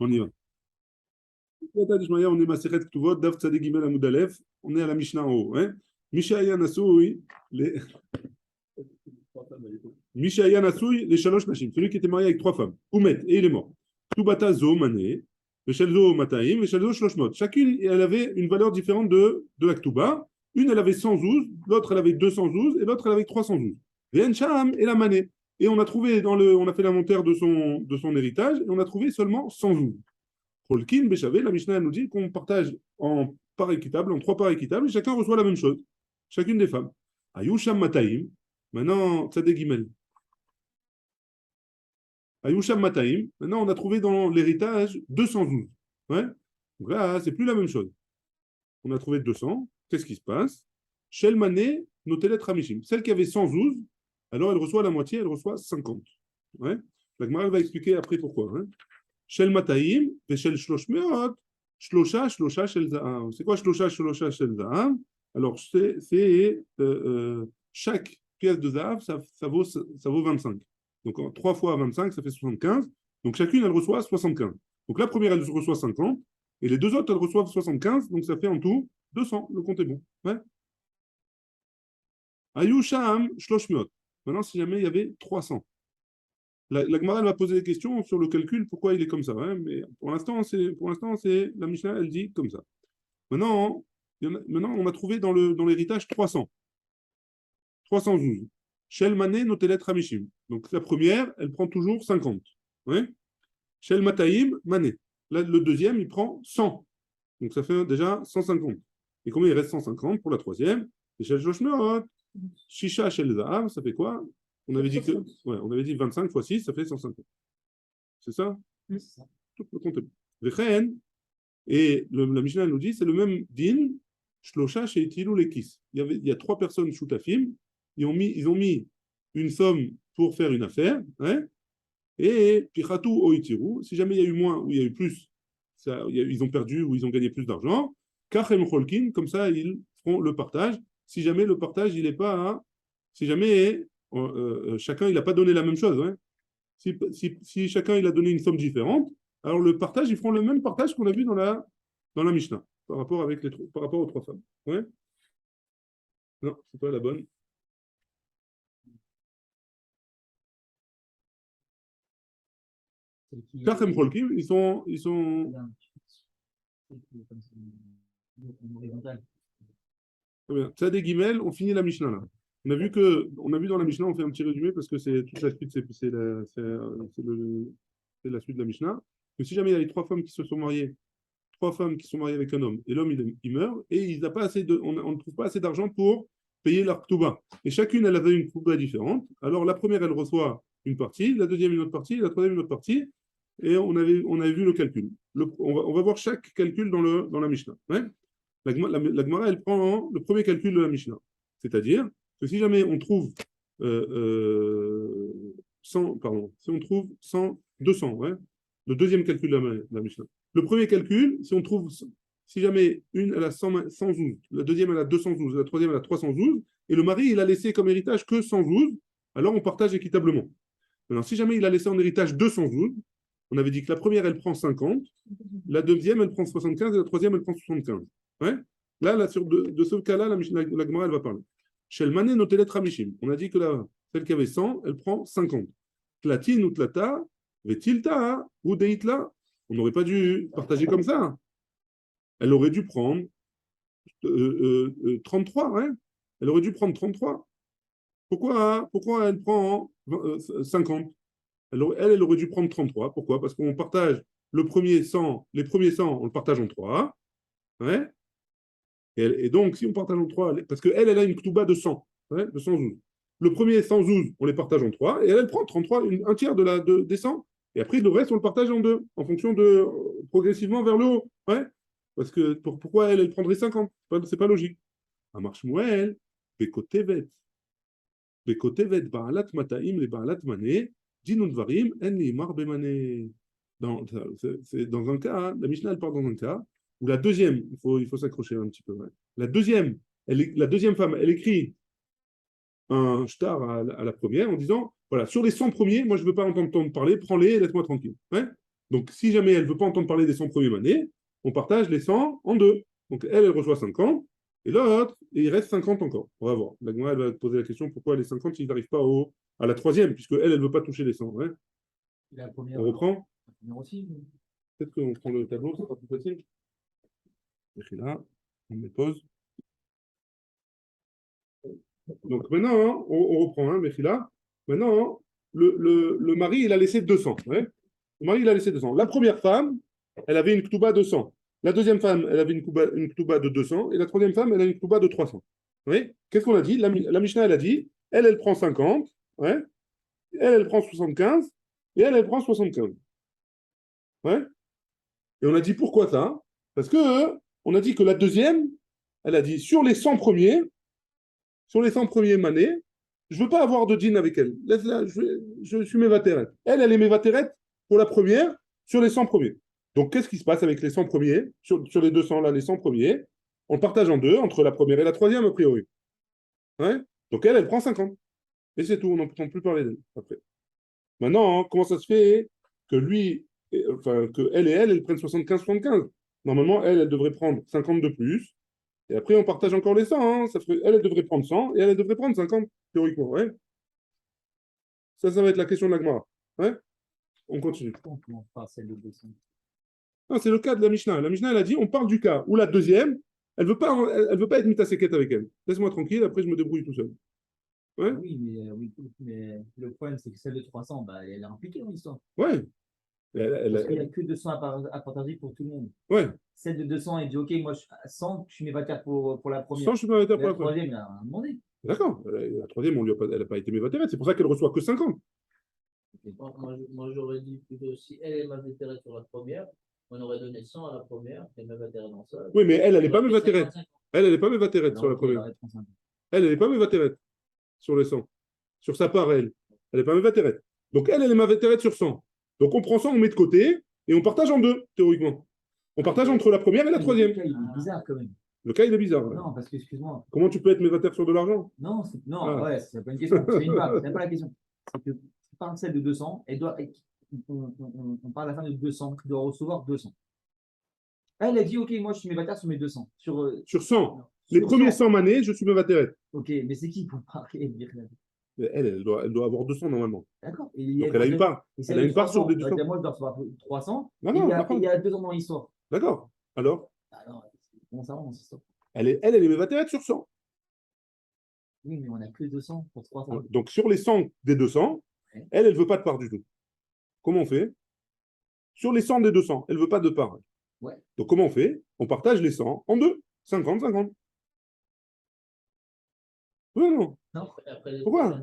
On y va. On est Maseret Ktuvot, Dav Tzaddik Gimel Amud Aleph. On est à la Mishnah en haut. Hein? Mishayan Asui, les Mishayan Asui, les Shalosh Nashim. Celui qui était marié avec trois femmes. Oumet, et il est mort. Ktubata Zo Mané, Veshelzo Mataim, Veshelzo Shloshmot. Chacune, elle avait une valeur différente de la Ktuba. Une, elle avait 100 zouz, l'autre, elle avait 200 zouz, et l'autre, elle avait 300 zouz. Ven Sham et la Mané. Et on a trouvé on a fait l'inventaire de son héritage, et on a trouvé seulement 100 zouz. Holkin, Béchavé, la Mishnah nous dit qu'on partage en parts équitables, en trois parts équitables, et chacun reçoit la même chose, chacune des femmes. Ayusham Mataim, maintenant, Tzadé Gimel. Ayusham Mataim, maintenant on a trouvé dans l'héritage 212. Ouais. Donc là, c'est plus la même chose. On a trouvé 200. Qu'est-ce qui se passe? Shel Mané, Notelet Ramishim. Celle qui avait 112, alors elle reçoit la moitié, elle reçoit 50. Ouais. La Gemara va expliquer après pourquoi. Hein. Shel Mataim, et Shel Shloshmeot, Shlosha, Shlosha, Shel Za'am. C'est quoi Shlosha, Shlosha, Shel Za'am? Alors, chaque pièce de Za'am, ça vaut 25. Donc, 3 fois 25, ça fait 75. Donc, chacune, elle reçoit 75. Donc, la première, elle reçoit 50. Et les deux autres, elles reçoivent 75. Donc, ça fait en tout 200. Le compte est bon. Ouais. Ayusham, Shloshmeot. Maintenant, si jamais il y avait 300. La Gemara va poser des questions sur le calcul, pourquoi il est comme ça. Hein, mais pour l'instant, c'est la Mishnah, elle dit comme ça. Maintenant, on a trouvé dans l'héritage 300. 312. Shel Mané, Notelet Ramishim. Donc la première, elle prend toujours 50. Ouais. Shel Mataim, Mané. Là, le deuxième, il prend 100. Donc ça fait déjà 150. Et combien il reste 150 pour la troisième? Et Shel Joshmerot, Shisha Shel Zahav, ça fait quoi? On avait dit 25 fois 6, ça fait 150. C'est ça? Oui, c'est ça. Tout le compte est bon. Et la Mishnah nous dit, c'est le même din, Shlosha chez Itilou Lekis. Il y a 3 personnes shoutafim, ils ont mis une somme pour faire une affaire, hein, et Pichatu Oitiru, si jamais il y a eu moins ou il y a eu plus, ils ont perdu ou ils ont gagné plus d'argent, Kachem Cholkin, comme ça ils feront le partage. Si jamais le partage, il n'est pas. Si jamais chacun il n'a pas donné la même chose, hein. Si chacun il a donné une somme différente, alors le partage, ils feront le même partage qu'on a vu dans la Mishnah, par rapport aux 3 femmes. Ouais. Non, c'est pas la bonne. Kachem Cholkim, ils sont. Très bien. Tzadé Gimel, on finit la Mishnah là. On a vu dans la Mishnah, on fait un petit résumé parce que c'est toute la suite, c'est la suite de la Mishnah. Que si jamais il y a les 3 femmes qui se sont mariées, 3 femmes qui sont mariées avec un homme, et l'homme il meurt, et il n'a pas assez on ne trouve pas assez d'argent pour payer leur ktuba. Et chacune, elle avait une ktuba différente. Alors la première, elle reçoit une partie, la deuxième une autre partie, la troisième une autre partie, et on avait vu le calcul. On va voir chaque calcul dans la Mishnah. Ouais. La Gemara, elle prend le premier calcul de la Mishnah. C'est-à-dire que si jamais on trouve 100, pardon, si on trouve 100, 200, ouais, le deuxième calcul de la Mishnah. Le premier calcul, si jamais une elle a 112, la deuxième elle a 212, la troisième elle a 312, et le mari il a laissé comme héritage que 112, alors on partage équitablement. Maintenant, si jamais il a laissé en héritage 212, on avait dit que la première elle prend 50, la deuxième elle prend 75 et la troisième elle prend 75. Ouais. Là, de ce cas-là, la Gemara elle va parler. Shel Mané Notelet Ramishim. On a dit que celle qui avait 100, elle prend 50. Tlatin ou Tlata, Vetilta ou Deitla. On n'aurait pas dû partager comme ça. Elle aurait dû prendre 33, ouais. Elle aurait dû prendre 33. Pourquoi elle prend 50? Elle aurait dû prendre 33. Pourquoi? Parce qu'on partage les premiers 100, on le partage en 3. Ouais. Et donc, si on partage en 3, parce qu'elle a une ktuba de 100, ouais, de 112. Le premier 112, on les partage en 3, et elle prend 33, un tiers des 100. Et après, le reste, on le partage en 2, en fonction de progressivement vers le haut. Ouais. Parce que pourquoi elle prendrait 50? C'est pas logique. Amar Shmuel, Bekotevet. Bekotevet, Ba'alat Mataim, les Ba'alat Mané, Dinun Dvarim, En Limar Bemane. C'est dans un cas, hein, la Mishnah, elle part dans un cas, où la deuxième, il faut s'accrocher un petit peu. Ouais. La deuxième femme, elle écrit un shtar à la première en disant, voilà, sur les 100 premiers, moi je ne veux pas entendre parler, prends-les et laisse-moi tranquille. Ouais. Donc, si jamais elle ne veut pas entendre parler des 100 premières années, on partage les 100 en deux. Donc, elle reçoit 50, et l'autre, il reste 50 encore. On va voir. La Gemara, elle va te poser la question pourquoi les 50 s'ils n'arrivent pas à la troisième, puisque elle ne veut pas toucher les 100. Hein. On reprend. Aussi. Peut-être qu'on prend le tableau, c'est pas plus facile. Et là, on met pause. Donc maintenant, hein, on reprend, hein, là. Maintenant, hein, le mari, il a laissé 200. Ouais. Le mari, il a laissé 200. La première femme, elle avait une ktouba de 100. La deuxième femme, elle avait une ktouba de 200. Et la troisième femme, elle a une ktouba de 300. Oui. Qu'est-ce qu'on a dit? La Mishnah, elle a dit, elle prend 50. Ouais. Elle prend 75. Et elle prend 75. Ouais. Et on a dit pourquoi ça? Parce que on a dit que la deuxième, elle a dit sur les 100 premiers, manés, je ne veux pas avoir de dîne avec elle. Laisse-la, je suis mévatérette. Elle est mévatérette pour la première sur les 100 premiers. Donc, qu'est-ce qui se passe avec les 100 premiers sur les 200, là, les 100 premiers? On le partage en deux, entre la première et la troisième, a priori. Ouais. Donc, elle prend 50. Et c'est tout, on n'entend plus parler d'elle après. Maintenant, hein, comment ça se fait que lui, enfin, que elle prennent 75-75? Normalement, elle devrait prendre 50 de plus. Et après, on partage encore les 100. Hein. Ça ferait, elle devrait prendre 100 et elle devrait prendre 50, théoriquement. Ouais. Ça va être la question de la Gemara. Ouais. On continue. Non, c'est le cas de la Mishnah. La Mishnah, elle a dit, on parle du cas où la deuxième, elle veut pas être mitaséquette avec elle. Laisse-moi tranquille, après je me débrouille tout seul. Ouais. Oui, mais le problème, c'est que celle de 300, bah, elle est impliquée dans l'histoire. Ouais. Parce qu'il n'y a que 200 à partager pour tout le monde. Ouais. Celle de 200, elle dit, OK, moi, 100, je suis mévataire pour la première. 100, je suis mévataire pour la troisième, elle a demandé. D'accord. La troisième, elle n'a pas été mévatérette. C'est pour ça qu'elle reçoit que 50. Moi, j'aurais dit plutôt si elle est mévatérette sur la première, on aurait donné 100 à la première, et mévatérette dans ça. Oui, mais elle n'est pas mévatérette. Elle n'est pas mévatérette sur la première. Elle n'est pas mévatérette sur les 100. Sur sa part, elle n'est pas mévatérette. Donc, elle est mévatérette sur 100. Donc, on prend 100, on met de côté, et on partage en deux, théoriquement. On partage entre la première et la troisième. Le cas, il est bizarre quand même. Le cas, il est bizarre. Ouais. Non, parce que, excuse-moi. Comment tu peux être mévataire sur de l'argent? Non, ouais, c'est pas une question. C'est une part. C'est pas la question. C'est que tu parles de celle de 200, on parle à la fin de 200, qui doit recevoir 200. Elle a dit, OK, moi, je suis mévataire sur mes 200. Sur 100. Les premiers 100 manés, je suis mévatérette. OK, mais c'est qui pour parler? Elle doit avoir 200 normalement. D'accord. Donc, elle a une part. Elle a une part sur des 200. Moi, je dois recevoir 300. Non, il y a 2 ans dans l'histoire. D'accord. Alors, comment ça va dans cette histoire? Elle est mévatérette sur 100. Oui, mais on n'a que 200 pour 300. Donc, sur les 100 des 200, ouais. Elle ne veut pas de part du tout. Comment on fait? Sur les 100 des 200, elle ne veut pas de part. Ouais. Donc, comment on fait? On partage les 100 en deux. 50-50. Oui, non. Non, après pourquoi?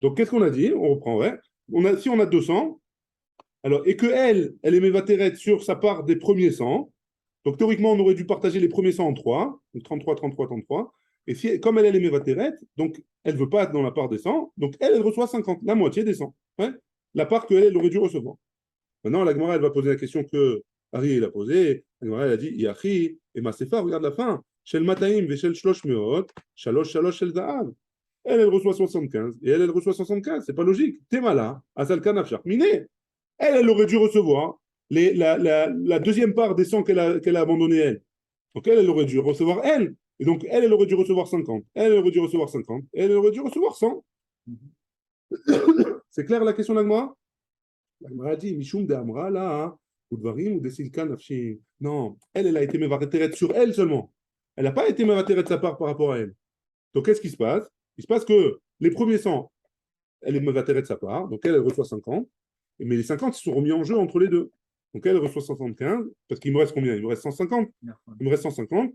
Donc, qu'est-ce qu'on a dit? On reprend, ouais. Si on a 200, alors, et que elle est mévatérette sur sa part des premiers 100, donc théoriquement, on aurait dû partager les premiers 100 en 3, donc 33, 33, 33. Et comme elle est mévatérette, donc elle ne veut pas être dans la part des 100, donc elle reçoit 50, la moitié des 100. Ouais, la part qu'elle aurait dû recevoir. Maintenant, la Gemara, elle va poser la question que Harry a posée. La Gemara, elle a dit Yachi, et Masefa, regarde la fin. Shel Mataim, Veshel Shlosh Meot, Shalosh Shalosh Shel Zahab. Elle reçoit 75, et elle reçoit 75. C'est pas logique. Temala, Asalkan Afshar Miné. Elle aurait dû recevoir la deuxième part des 100 qu'elle a abandonné elle. Donc elle aurait dû recevoir elle. Et donc elle aurait dû recevoir 50. Elle aurait dû recevoir 50. Elle aurait dû recevoir 100. C'est clair la question d'Agmara? L'Agmara dit Mishum de Amra là, ou Dvarim ou de Silkan Afshin. Non, elle a été mévatérette sur elle seulement. Elle n'a pas été mévatérette de sa part par rapport à elle. Donc qu'est-ce qui se passe? Il se passe que les premiers 100, elle est mévatérette de sa part. Donc elle reçoit 50. Mais les 50 se sont remis en jeu entre les deux. Donc elle reçoit 175, parce qu'il me reste combien? Il me reste 150. Il me reste 150.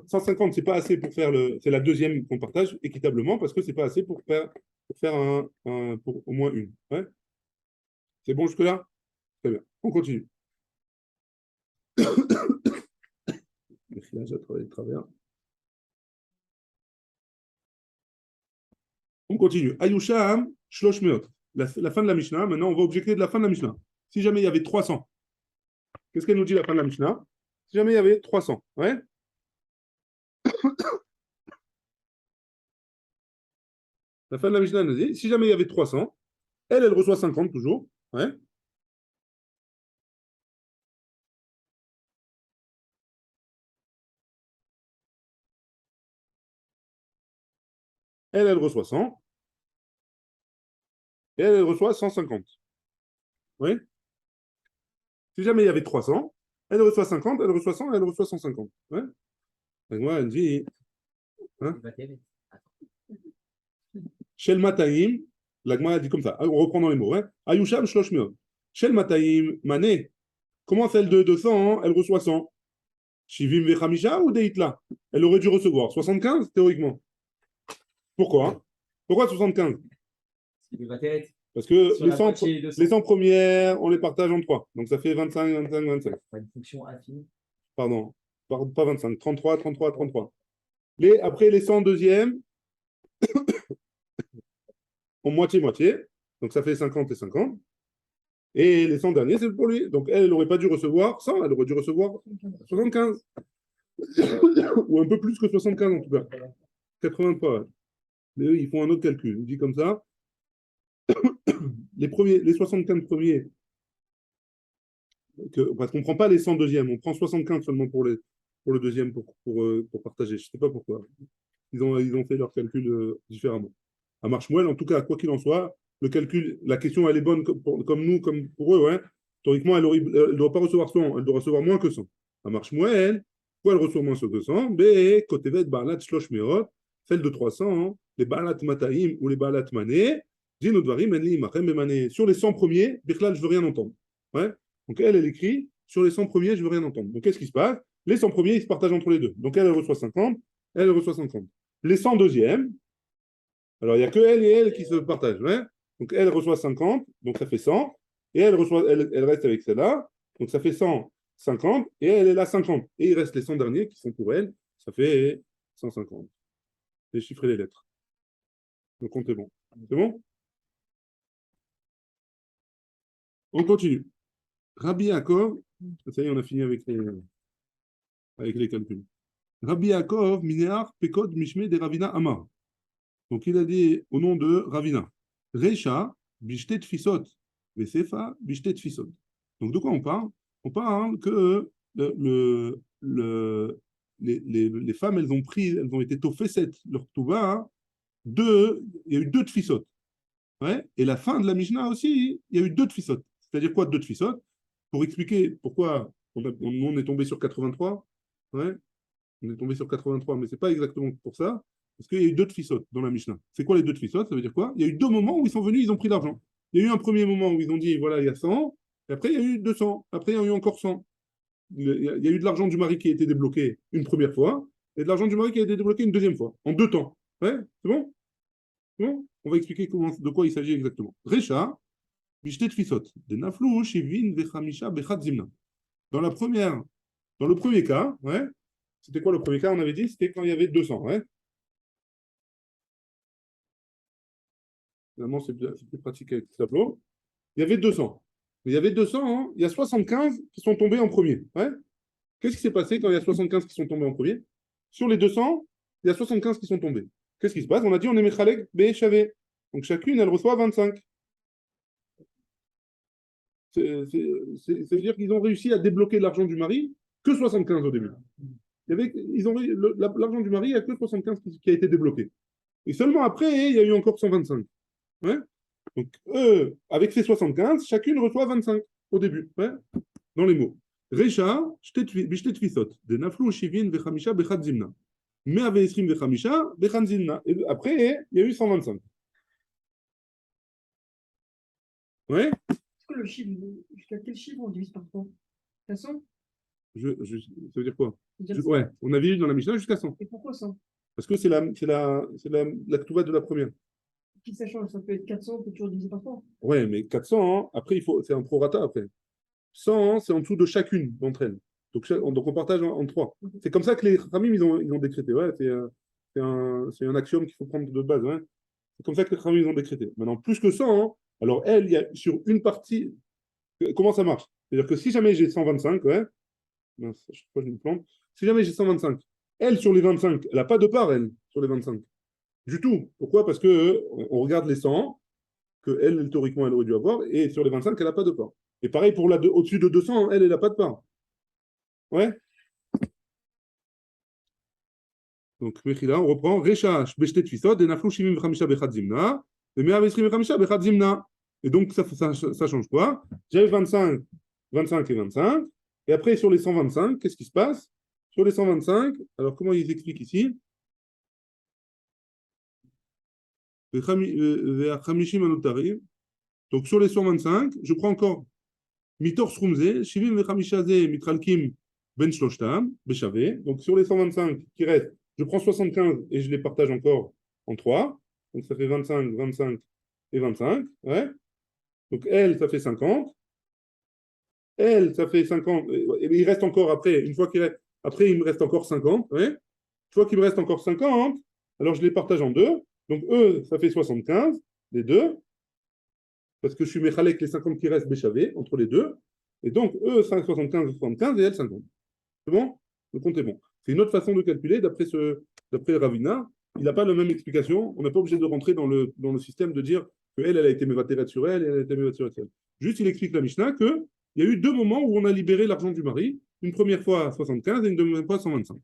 150, c'est pas assez pour faire c'est la deuxième qu'on partage équitablement, parce que c'est pas assez pour faire pour au moins une. Ouais. C'est bon jusque-là? Très bien. On continue. Là, j'ai travaillé de travers. On continue. Ayusham, Shlosh Meot. La fin de la Mishnah. Maintenant, on va objecter de la fin de la Mishnah. Si jamais il y avait 300, qu'est-ce qu'elle nous dit la fin de la Mishnah? Si jamais il y avait 300, ouais. La fin de la Mishnah nous dit, si jamais il y avait 300, elle reçoit 50 toujours. Ouais. Elle reçoit 100. Et elle reçoit 150. Oui. Si jamais il y avait 300, elle reçoit 50, elle reçoit 100, elle reçoit 150. Ouais. Et moi, elle dit, hein, Shel Mataim, la Gemara dit comme ça. On reprend dans les mots. Hein. Ayusham Shlosh Meot. Shel Mataim, Mané. Comment celle de 200, elle reçoit 100? Shivim Vechamisha ou Deitla? Elle aurait dû recevoir 75, théoriquement. Pourquoi? Pourquoi 75? Parce que les 100 premières, on les partage en 3. Donc ça fait 25, 25, 25. Une fonction affine. Pardon, pas 25, 33, 33, 33. Après, les 100 deuxièmes, en moitié-moitié. Donc ça fait 50 et 50. Et les 100 derniers, c'est pour lui. Donc elle n'aurait pas dû recevoir 100, elle aurait dû recevoir 75. Ou un peu plus que 75 en tout cas. 83. Mais eux, ils font un autre calcul. Ils disent comme ça. Les 75 premiers, parce qu'on ne prend pas les 100 deuxièmes, on prend 75 seulement pour le deuxième, pour partager. Je ne sais pas pourquoi. Ils ont fait leur calcul différemment. À Marshmuel, en tout cas, quoi qu'il en soit, le calcul, la question, elle est bonne comme nous, comme pour eux. Ouais. Théoriquement, elle ne doit pas recevoir 100, elle doit recevoir moins que 100. À Marshmuel, pourquoi elle reçoit moins que 100? Mais, Kotevet, Baalat, Shlosh Meot, celle de 300, les Baalat Mataim ou les Baalat Mané, sur les 100 premiers, Birklal, je ne veux rien entendre. Ouais. Donc elle écrit, sur les 100 premiers, je ne veux rien entendre. Donc qu'est-ce qui se passe? Les 100 premiers, ils se partagent entre les deux. Donc elle reçoit 50, elle reçoit 50. Les 100 deuxièmes, alors il n'y a que elle et elle qui se partagent. Ouais. Donc elle reçoit 50, donc ça fait 100, et elle reste avec celle-là, donc ça fait 150, et elle est là 50. Et il reste les 100 derniers qui sont pour elle, ça fait 150. Les chiffres et les lettres. Le compte est bon. C'est bon? On continue. Rabbi Yaakov, ça y est, on a fini avec les calculs. Rabbi Yaakov, Minéar, Pekod, Mishme, de Ravina Amar. Donc il a dit au nom de Ravina. Recha, Bishtet Fisot, Vesefa, Bishtet Fisot. Donc de quoi on parle? On parle que les femmes, elles ont été tofeset, leur touba, il y a eu deux tfisot. Ouais. Et la fin de la Mishnah aussi, il y a eu deux tfisot. C'est-à-dire quoi, deux tfisot? Pour expliquer pourquoi on est tombé sur 83. Ouais. On est tombé sur 83, mais ce n'est pas exactement pour ça. Parce qu'il y a eu deux tfisot dans la Mishnah. C'est quoi les deux tfisot? Ça veut dire quoi? Il y a eu deux moments où ils sont venus, ils ont pris l'argent. Il y a eu un premier moment où ils ont dit, voilà, il y a 100. Et après, il y a eu 200. Après, il y a eu encore 100. Il y a eu de l'argent du mari qui a été débloqué une première fois. Et de l'argent du mari qui a été débloqué une deuxième fois. En 2 temps. Ouais, c'est bon? Bon, on va expliquer de quoi il s'agit exactement. Recha, Bishtet Fisot, de Naflou, Shivin, Vechamisha, Bechat Zimna. Dans le premier cas, ouais, c'était quoi le premier cas? On avait dit c'était quand il y avait 200, ouais. Finalement, c'est plus pratique avec le tableau. Il y avait 200. Mais il y avait 200, hein, il y a 75 qui sont tombés en premier. Ouais. Qu'est-ce qui s'est passé quand il y a 75 qui sont tombés en premier? Sur les 200, il y a 75 qui sont tombés. Qu'est-ce qui se passe? On a dit on est Mechalek, Bechavé. Donc chacune, elle reçoit 25. C'est-à-dire qu'ils ont réussi à débloquer l'argent du mari que 75 au début. L'argent du mari, il n'y a que 75 qui a été débloqué. Et seulement après, il y a eu encore 125. Ouais. Donc, avec ces 75, chacune reçoit 25 au début, ouais, dans les mots. Recha, bishtet fisot, de naflou shivin vechamisha bechat zimna. Mais avec esrim vechamisha bechat zimna. Et après, il y a eu 125. Ouais. Le chiffre, jusqu'à quel chiffre on divise par 3? 100? Ça veut dire quoi? Ouais, on avait eu dans la Mishnah jusqu'à 100. Et pourquoi 100? Parce que c'est la ktouba de la première. Qui ça change? Ça peut être 400, on peut toujours diviser par 3. Ouais, mais 400, hein, après, c'est un prorata après. 100, hein, c'est en dessous de chacune d'entre elles. Donc on partage en 3. C'est comme ça que les Khamim, ils ont décrété. Ouais, c'est un axiome qu'il faut prendre de base. Ouais. C'est comme ça que les Khamim, ils ont décrété. Maintenant, plus que 100, hein, alors elle, il y a sur une partie. Comment ça marche? C'est-à-dire que si jamais j'ai 125, ouais, mince, je sais pas, je me plante. Si jamais j'ai 125, elle, sur les 25, elle n'a pas de part, elle, sur les 25. Du tout. Pourquoi? Parce que on regarde les 100 que elle, théoriquement, elle aurait dû avoir, et sur les 25, elle n'a pas de part. Et pareil pour au-dessus de 200, elle n'a pas de part. Ouais. Donc, Mechila, on reprend. Rechash, Beshtet Fisot, et Naflou Shimim Chamisha Bechad Zimna, et Mea Veshrim Chamisha Bechad Zimna. Et donc, ça change quoi? J'avais 25, 25 et 25. Et après, sur les 125, qu'est-ce qui se passe? Sur les 125, alors comment ils expliquent ici? Vechamishim Anotarim. Donc, sur les 125, je prends encore Mitor Srumze, Shivim Vechamishaze, Mitralkim Ben Shloshtam, Beshavé. Donc, sur les 125 qui restent, je prends 75 et je les partage encore en 3. Donc, ça fait 25, 25 et 25. Ouais. Donc, elle, ça fait 50. Elle, ça fait 50. Et il reste encore après, une fois qu'il reste, après, il me reste encore 50. Ouais. Une fois qu'il me reste encore 50, alors je les partage en deux. Donc, eux, ça fait 75, les deux. Parce que je suis méchalek les 50 qui restent béchavé entre les deux. Et donc, eux, 5, 75, 75 et elle, 50. C'est bon? Le compte est bon. C'est une autre façon de calculer d'après Ravina. Il n'a pas la même explication. On n'est pas obligé de rentrer dans le système de dire qu'elle, elle a été mévatérée sur elle et elle a été mévatérée sur elle. Juste, il explique la Mishnah qu'il y a eu deux moments où on a libéré l'argent du mari. Une première fois à 75 et une deuxième fois à 125.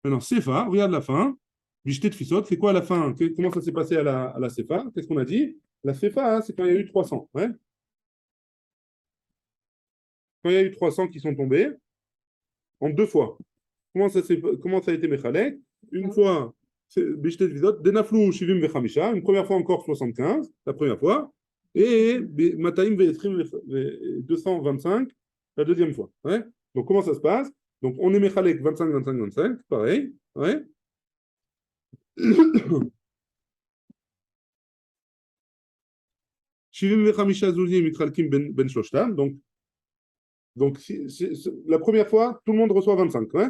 Maintenant, Sefa, regarde la fin. Bishtet Fissot, c'est quoi la fin? Comment ça s'est passé à la Sefa? Qu'est-ce qu'on a dit? La Sefa, c'est quand il y a eu 300. Ouais. Quand il y a eu 300 qui sont tombés, en deux fois. Comment ça a été Mechalek? Une fois, Bishtet Fissot, Denaflou Shivim Vechamisha, une première fois encore 75, la première fois, et Mataim Ve'etrim 225, la deuxième fois. Ouais. Donc, comment ça se passe? Donc, on est Mechalek 25, 25, 25, pareil. Ouais. Shivim Vechamisha Zuzim Mitralkim Ben Shloshtam. Donc la première fois, tout le monde reçoit 25. Ouais.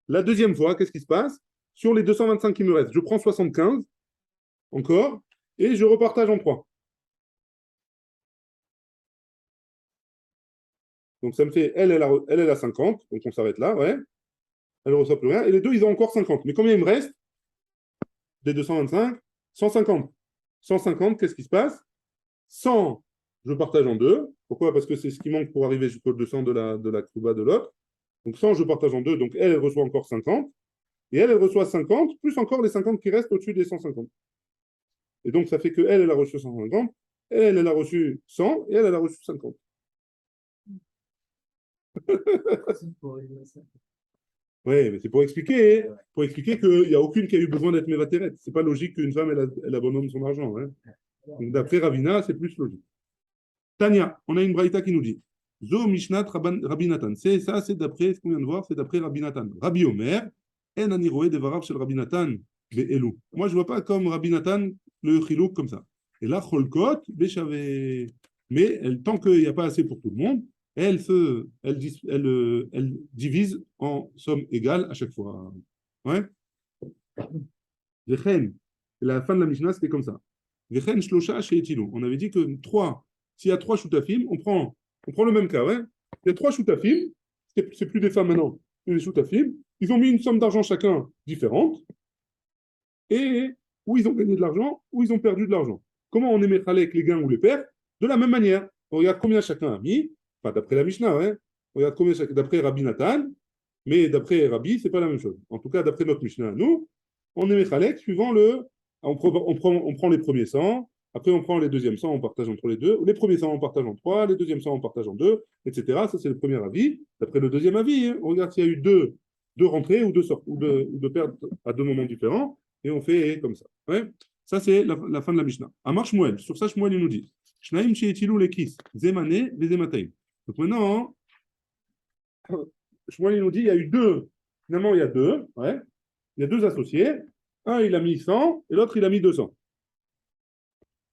La deuxième fois, qu'est-ce qui se passe? Sur les 225 qui me restent, je prends 75 encore et je repartage en 3. Donc ça me fait, elle a 50, donc on s'arrête là, ouais. Elle ne reçoit plus rien. Et les deux, ils ont encore 50. Mais combien il me reste des 225? 150. 150, qu'est-ce qui se passe? 100, je partage en deux. Pourquoi? Parce que c'est ce qui manque pour arriver jusqu'au 200 de la Kruba de l'autre. Donc 100, je partage en deux. Donc elle reçoit encore 50. Et elle reçoit 50, plus encore les 50 qui restent au-dessus des 150. Et donc ça fait qu'elle, elle a reçu 150. Elle a reçu 100. Et elle a reçu 50. Oui, mais c'est pour expliquer, hein. Pour expliquer qu'il n'y a aucune qui a eu besoin d'être mévatérette. Ce n'est pas logique qu'une femme, elle abandonne son argent. Hein. Donc d'après Ravina, c'est plus logique. Tania, on a une braïta qui nous dit Zo Mishnat Rabbi Nathan. C'est ça, c'est d'après ce qu'on vient de voir, c'est d'après Rabbi Nathan. Rabbi Omer, En Aniroé de Varav shel Rabbi Nathan, Be'elu. Moi, je ne vois pas comme Rabbi Nathan le chilouk comme ça. Et là, Cholkot, Béchavé. Mais tant qu'il n'y a pas assez pour tout le monde, elle divise en sommes égales à chaque fois. Ouais. Vechen. La fin de la Mishnah, c'était comme ça. Vechen shlosha she'etilu. On avait dit que 3, s'il y a 3 shoutafim, on prend le même cas. Ouais. Il y a 3 shoutafim, c'est plus des femmes maintenant, mais des shoutafim. Ils ont mis une somme d'argent chacun différente, et où ils ont gagné de l'argent, où ils ont perdu de l'argent. Comment on émet avec les gains ou les pertes? De la même manière. On regarde combien chacun a mis, enfin d'après la Mishnah, ouais. On regarde combien d'après Rabbi Nathan, mais d'après Rabbi, c'est pas la même chose. En tout cas, d'après notre Mishnah, nous, on émet Khalek suivant le. On prend les premiers 100, après on prend les deuxièmes 100, on partage entre les deux. Les premiers 100, on partage en 3, les deuxièmes 100, on partage en 2, etc. Ça, c'est le premier avis. D'après le deuxième avis, hein, on regarde s'il y a eu deux rentrées ou deux pertes à deux moments différents, et on fait comme ça. Ouais. Ça, c'est la fin de la Mishnah. Amar Shmuel, sur ça, Shmuel, il nous dit Shnaim she'etilu lekis, zemane vezemataim. Donc maintenant, Shmuel, il nous dit il y a eu deux. Finalement, il y a deux. Ouais. Il y a deux associés. Un, il a mis 100 et l'autre, il a mis 200.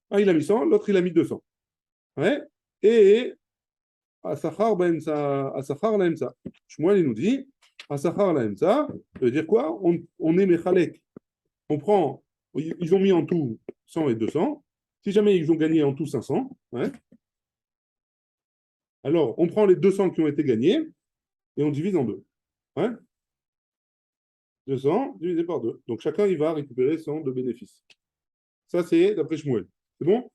Un, il a mis 100, l'autre, il a mis 200. Ouais. Et Asachar laemsa. Shmuel, il nous dit Asachar laemsa, ça veut dire quoi? On est Mechalek. On prend, ils ont mis en tout 100 et 200. Si jamais ils ont gagné en tout 500, ouais, alors on prend les 200 qui ont été gagnés et on divise en deux. Ouais. 200 divisé par 2. Donc chacun, il va récupérer 100 de bénéfice. Ça, c'est d'après Shmuel. C'est bon?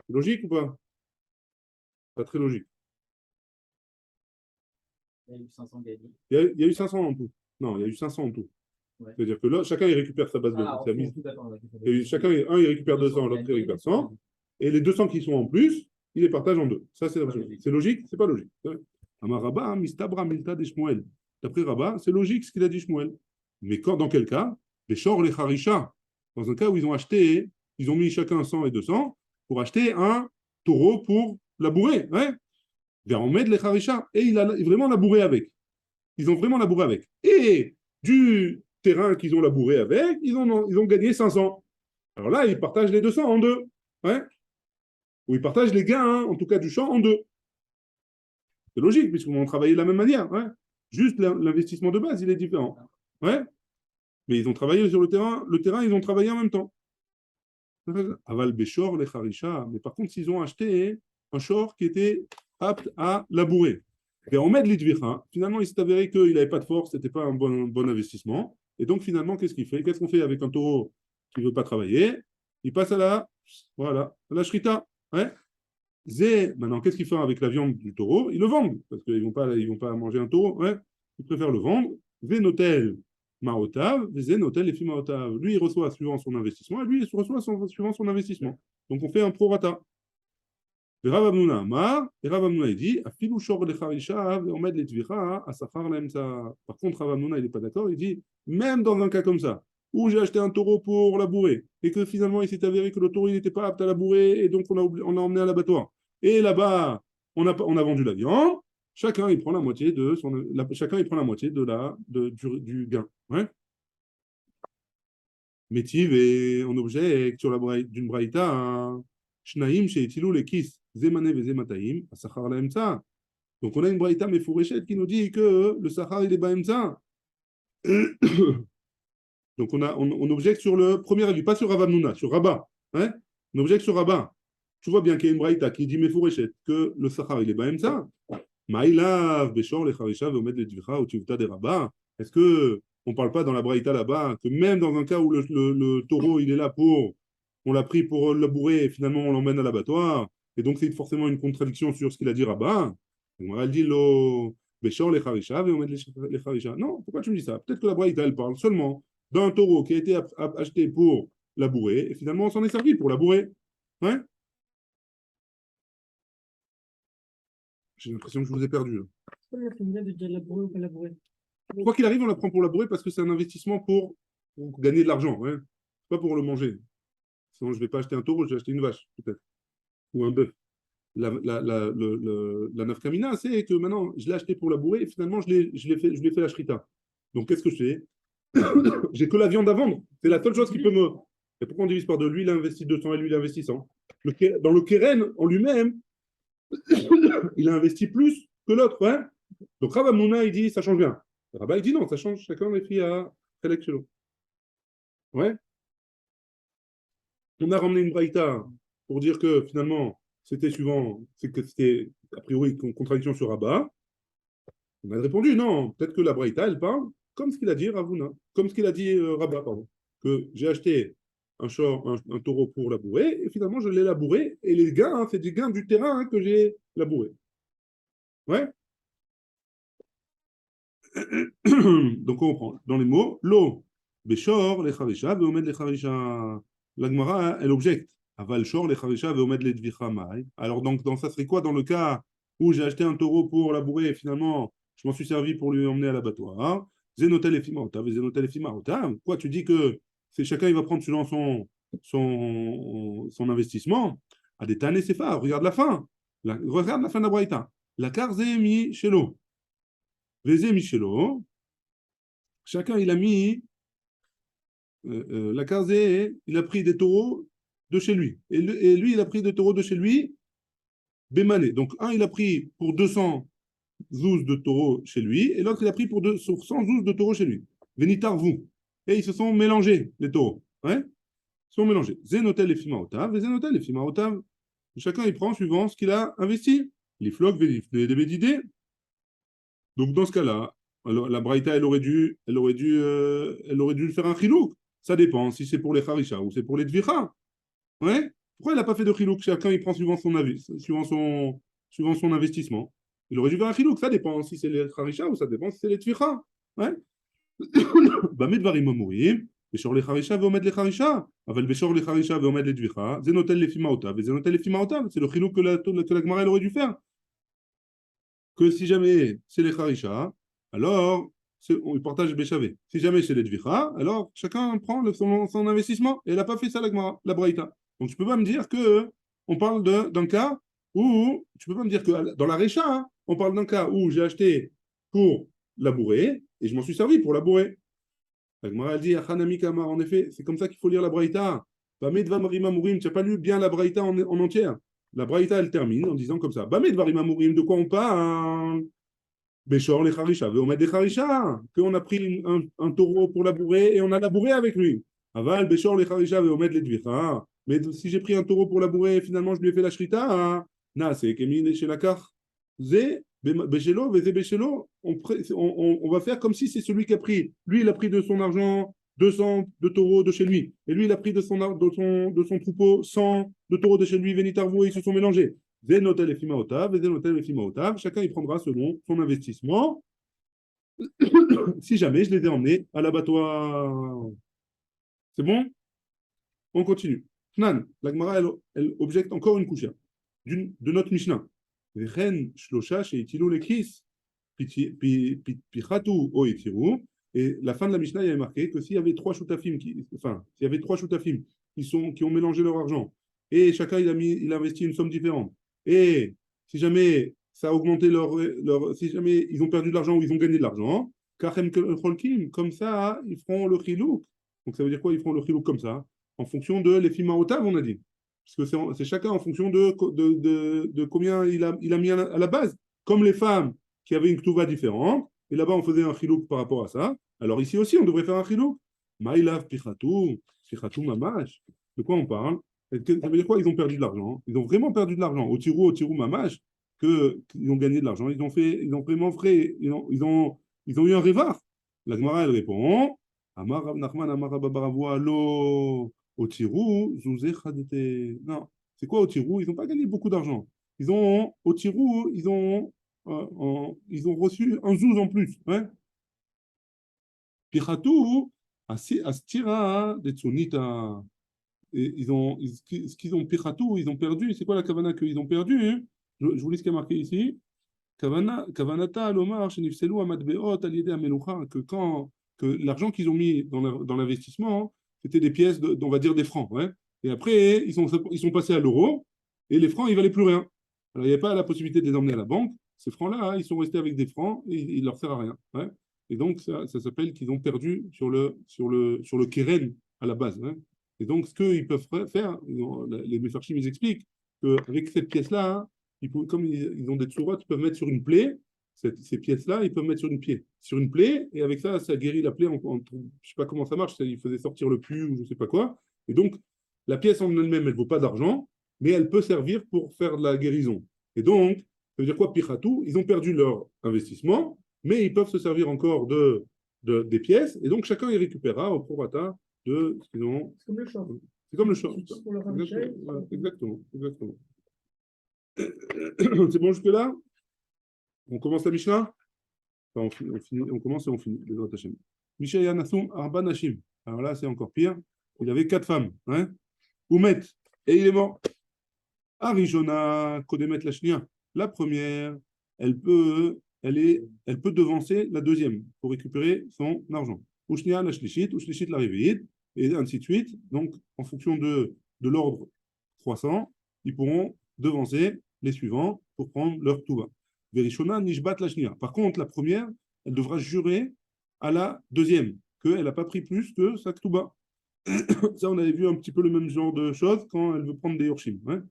Logique ou pas? Pas très logique. Il y a eu 500 gagnés. Il y a eu 500 en tout. Non, il y a eu 500 en tout. Ouais. C'est-à-dire que là, chacun, il récupère sa base de Ah, sa ok, mise. tout d'accord, ouais, Il y a eu chacun, un, il récupère 200, l'autre, il récupère 100. Et les 200 qui sont en plus, il les partage en deux. Ça, c'est logique. C'est logique? C'est pas logique. Amar Rabba, Mistabra, Milta de Shmuel. D'après Rabba, c'est logique ce qu'il a dit Shmuel. Mais quand, dans quel cas? Les Shor, les Harisha. Dans un cas où ils ont acheté, ils ont mis chacun 100 et 200 pour acheter un taureau pour labourer. Ouais. Vers on met les Harisha. Et il a vraiment labouré avec. Ils ont vraiment labouré avec. Et du terrain qu'ils ont labouré avec, ils ont gagné 500. Alors là, ils partagent les 200 en deux. Ouais. Ou ils partagent les gains, hein, en tout cas du champ, en deux. C'est logique, puisqu'ils vont travailler de la même manière. Ouais. Juste l'investissement de base, il est différent. Ouais. Mais ils ont travaillé sur le terrain, ils ont travaillé en même temps. Aval Béchor, les Harisha. Mais par contre, s'ils ont acheté un short qui était apte à labourer. Et on met de l'idvicha. Finalement, il s'est avéré qu'il n'avait pas de force, ce n'était pas un bon investissement. Et donc, finalement, qu'est-ce qu'il fait? Qu'est-ce qu'on fait avec un taureau qui ne veut pas travailler? Il passe à la shrita. Ouais. Maintenant, qu'est-ce qu'ils font avec la viande du taureau? Ils le vendent, parce qu'ils ne vont pas manger un taureau. Ouais. Ils préfèrent le vendre. Zénotel Maotav, Zénotel et Fimaotav. Lui, il reçoit suivant son investissement, et lui, il reçoit suivant son investissement. Donc, on fait un prorata. Et Rav Hamnouna Amar, et Rav Hamnouna il dit, Afilu shor lecharisha, on met les tvira, à safar lemsa. Par contre, Rav Hamnouna, il n'est pas d'accord, il dit, même dans un cas comme ça, où j'ai acheté un taureau pour labourer, et que finalement, il s'est avéré que le taureau, il n'était pas apte à labourer, et donc on l'a emmené à l'abattoir. Et là-bas, on a vendu la viande, chacun, il prend la moitié chacun, il prend la moitié du gain. Ouais. Métiv et on objecte sur d'une braïta, hein. Shnaim she'etilou lekis zemane vezemataim, asachar laemtsa. Donc on a une braïta mefureshet qui nous dit que le sachar il est baemtsa. Donc on objecte sur le premier avis, pas sur Rav Hamnouna, sur Rabba. Hein? On objecte sur Rabba. Tu vois bien qu'il y a une braïta qui dit mefureshet que le sachar il est baemtsa. Maïlav beshor lecharisha veomed ledvicha ou tivta de Rabba. Est-ce que on ne parle pas dans la braïta là-bas que même dans un cas où le taureau il est là on l'a pris pour le labourer et finalement on l'emmène à l'abattoir, et donc c'est forcément une contradiction sur ce qu'il a dit Rabat. Elle dit lo Béchor les Harisha, et on met les Harisha. Non, pourquoi tu me dis ça? Peut-être que la braïta elle parle seulement d'un taureau qui a été acheté pour labourer et finalement on s'en est servi pour labourer. Ouais. J'ai l'impression que je vous ai perdu. C'est pas le féminin de dire labourer ou pas labourer. Quoi qu'il arrive, on la prend pour labourer parce que c'est un investissement pour gagner de l'argent, ouais. Pas pour le manger. Sinon, je ne vais pas acheter un taureau, je vais acheter une vache, peut-être. Ou un bœuf. La nafkamina, c'est que maintenant, je l'ai acheté pour labourer et finalement, je lui ai fait la shrita. Donc, qu'est-ce que je fais? J'ai que la viande à vendre. C'est la seule chose qui peut me. Et pourquoi on divise par deux? Lui, il a investi 200 et lui, il a investi 100. Dans le keren, en lui-même, il a investi plus que l'autre. Hein. Donc, Rav Hamnouna, il dit, ça change bien. Rabat, il dit non, ça change. Chacun les filles à Khalek Shelo. Ouais. On a ramené une braïta pour dire que finalement, c'était a priori une contradiction sur Rabat. On a répondu non, peut-être que la braïta, elle parle comme ce qu'il a dit Ravuna, comme ce qu'il a dit Rabat, pardon, que j'ai acheté un taureau pour labourer, et finalement je l'ai labouré, et les gains, hein, c'est des gains du terrain que j'ai labouré. Ouais. Donc on reprend dans les mots, l'eau, Béchor, les Charisha, Veomed les Charisha. La Gemara, elle objecte. Aval Shor, les Charisha, Veomed les Dvicha Mai. Alors donc, ça serait quoi dans le cas où j'ai acheté un taureau pour labourer et finalement je m'en suis servi pour lui emmener à l'abattoir? Zénotel et Fimaotav, Zénotel et Fimaotav. Quoi, tu dis que chacun il va prendre selon son investissement? À des tannes, c'est pas. Regarde la fin. Regarde la fin de la Braïta. La Karzemi Shelo. Vézé Michelo, chacun il a mis la casée, il a pris des taureaux de chez lui. Et lui, il a pris des taureaux de chez lui, bémané. Donc, un, il a pris pour 200 zouz de taureaux chez lui, et l'autre, il a pris pour 100 zouz de taureaux chez lui. Vénitar, vous. Et ils se sont mélangés, les taureaux. Ouais. Ils se sont mélangés. Zénotel et Fimaotav, et Zénotel et Fimaotav. Chacun, il prend suivant ce qu'il a investi. Les flocs, des bédidés. Donc, dans ce cas-là, alors, la Braïta, elle aurait dû faire un chilouk. Ça dépend si c'est pour les Harisha ou c'est pour les Dvicha. Ouais? Pourquoi il n'a pas fait de chilouk? Chacun, il prend suivant son avis, suivant son investissement. Il aurait dû faire un chilouk. Ça dépend si c'est les Harisha ou ça dépend si c'est les Dvicha. Ouais? במה דברים אמורים? בשור לחרישה ועומד לחרישה, אבל בשור לחרישה ועומד לדביכה, זה נוטל לפי מהותיו וזה נוטל לפי מהותיו. C'est le chiluk que la Gemara aurait dû faire. Que si jamais c'est les Harisha, alors on partage Béchavé. Si jamais c'est les Dvicha, alors chacun prend son investissement. Et elle n'a pas fait ça la Gemara, la Braïta. Donc tu ne peux pas me dire que on parle d'un cas où, tu ne peux pas me dire que dans la Récha, hein, on parle d'un cas où j'ai acheté pour labourer et je m'en suis servi pour labourer. La Gemara elle dit, Achanami Kamar, en effet, c'est comme ça qu'il faut lire la Braïta. Bamed Vamrima Mourim, tu n'as pas lu bien la Braïta en entière. La Braïta, elle termine en disant comme ça. Bamed Varima Mourim, de quoi on parle? Béchor les Harisha, Veomed les Harisha, qu'on a pris un taureau pour labourer et on a labouré avec lui. Aval, Béchor les Harisha, Veomed les Dvicha. Mais si j'ai pris un taureau pour labourer et finalement je lui ai fait la shrita, na, c'est Kemin chez la carte. Zé, Béchelo, Vézé Béchelo, on va faire comme si c'est celui qui a pris. Lui, il a pris de son argent 200 de taureaux de chez lui. Et lui, il a pris de son troupeau 100 de taureaux de chez lui, Vénitarvo, et ils se sont mélangés. Zénotel et Fimaotav, Zénotel et Fimaotav. Chacun, il prendra selon son investissement. Si jamais je les ai emmenés à l'abattoir. C'est bon? On continue. Nan, la Gemara, elle objecte encore une couche de notre Mishnah. Ren shlosha sheitilu lekis pichatu o itiru. Et la fin de la Mishnah, il y avait marqué que s'il y avait trois shoutafim qui ont mélangé leur argent et chacun il a investi une somme différente. Et si jamais ça a augmenté si jamais ils ont perdu de l'argent ou ils ont gagné de l'argent, comme ça, ils feront le chilouk. Donc ça veut dire quoi? Ils feront le chilouk comme ça, en fonction de l'effima otav, on a dit. Parce que c'est chacun en fonction de combien il a mis à la base. Comme les femmes qui avaient une ktuva différente, et là-bas on faisait un chilouk par rapport à ça. Alors ici aussi, on devrait faire un chilouk. Maïlav pichatou mamash. De quoi on parle? Ça veut dire quoi? Ils ont perdu de l'argent. Ils ont vraiment perdu de l'argent. Au tirou mamash, qu'ils ont gagné de l'argent. Ils ont vraiment frais. Ils ont eu un révar. La Gemara, elle répond Amar Rav Nachman, Amar Rabba Baravua, lo au tirou, zouzé chadete. Non, c'est quoi au tirou? Ils n'ont pas gagné beaucoup d'argent. Au tirou, ils ont reçu un zouz en plus. Hein? Pichatou, astira, des tsunita. Ce qu'ils ont pichatou, ils ont perdu. C'est quoi la kavana qu'ils ont perdu? Je vous lis ce qui est marqué ici. Kavanata alomar shenifselu amadbeot aliyede amelucha, que l'argent qu'ils ont mis dans l'investissement, c'était des pièces, on va dire des francs. Ouais. Et après, ils sont passés à l'euro, et les francs, ils ne valaient plus rien. Alors, il n'y avait pas la possibilité de les emmener à la banque. Ces francs-là, hein, ils sont restés avec des francs, et ils ne leur servent à rien. Ouais. Et donc, ça s'appelle qu'ils ont perdu sur le keren à la base. Hein. Et donc, ce qu'ils peuvent faire, les Mefarchim, ils expliquent qu'avec cette pièce-là, hein, comme ils ont des tsurotes, ils peuvent mettre sur une plaie. Ces pièces-là, ils peuvent mettre sur une plaie, et avec ça, ça guérit la plaie. Je ne sais pas comment ça marche, il faisait sortir le pus ou je ne sais pas quoi. Et donc, la pièce en elle-même, elle ne vaut pas d'argent, mais elle peut servir pour faire de la guérison. Et donc, ça veut dire quoi, Pichatou? Ils ont perdu leur investissement, mais ils peuvent se servir encore des pièces, et donc chacun y récupérera au prorata de ce qu'ils ont. C'est comme le champ. C'est comme le champ. Pour le ravager. Exactement. C'est bon jusque-là? On commence la Mishnah? Enfin, on commence et on finit. Misha Nasum Arba Nashim. Alors là, c'est encore pire. Il avait 4 femmes. Hein? Oumet. Et il est mort. Arishona Kodemet Lashnia. La première, elle peut devancer la deuxième pour récupérer son argent. Ushnia la Shlishit, Ushlishit la Réveillite, et ainsi de suite. Donc, en fonction de l'ordre croissant, ils pourront devancer les suivants pour prendre leur touva. Verishona nishbat la shnia. Par contre, la première, elle devra jurer à la deuxième qu'elle n'a pas pris plus que sa touba. Ça, on avait vu un petit peu le même genre de choses quand elle veut prendre des yorshim. Hein.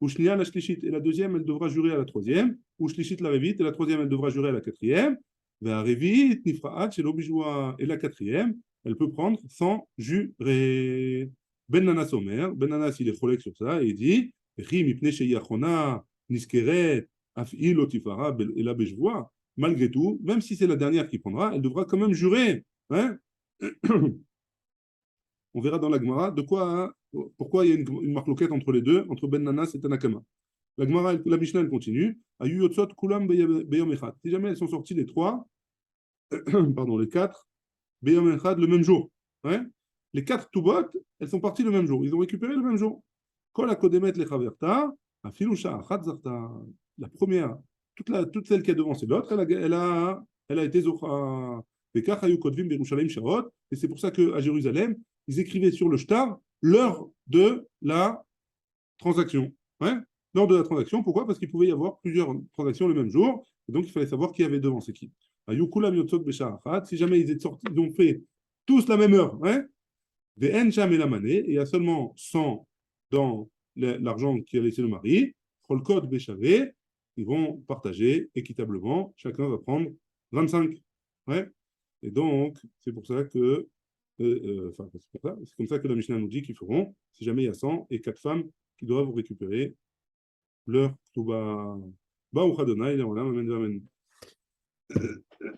Ou shnia la shlishit. Et la deuxième, elle devra jurer à la troisième. Ou shlishit la revit. Et la troisième, elle devra jurer à la quatrième. La revit, nifraat, chez l'obijoua. Et la quatrième, elle peut prendre sans jurer. Ben Nanas Omer. Ben Nanas, il est cholek sur ça et il dit Rim ipne sheyachona niskeret. Et la malgré tout, même si c'est la dernière qui prendra, elle devra quand même jurer. Hein. On verra dans la Gemara pourquoi il y a une marloquette entre les deux, entre Ben Nanas et Tanakama. La Gemara, la Mishnah, elle continue. Ayu yotzot kulam beyom echad. Si jamais elles sont sorties les trois, pardon, les quatre, beyom echad, le même jour. Ouais. Les quatre Tubot, elles sont parties le même jour. Ils ont récupéré le même jour. Kol hakodemet lechaverta, afilu sha'achat zarta. La première, toute celle qui a devancé l'autre, elle a été zocha. Et c'est pour ça qu'à Jérusalem, ils écrivaient sur le shtar l'heure de la transaction. Ouais, l'heure de la transaction, pourquoi? Parce qu'il pouvait y avoir plusieurs transactions le même jour, et donc il fallait savoir qui avait devancé qui. Si jamais ils étaient sortis, ils ont fait tous la même heure, ouais, et il y a seulement 100 dans l'argent qui a laissé le mari, ils vont partager équitablement, chacun va prendre 25. Ouais. Et donc, c'est pour ça que, c'est comme ça que la Mishnah nous dit qu'ils feront, si jamais il y a 100 et 4 femmes qui doivent récupérer leur Ktuba. Baruch Adonai, amen, amen.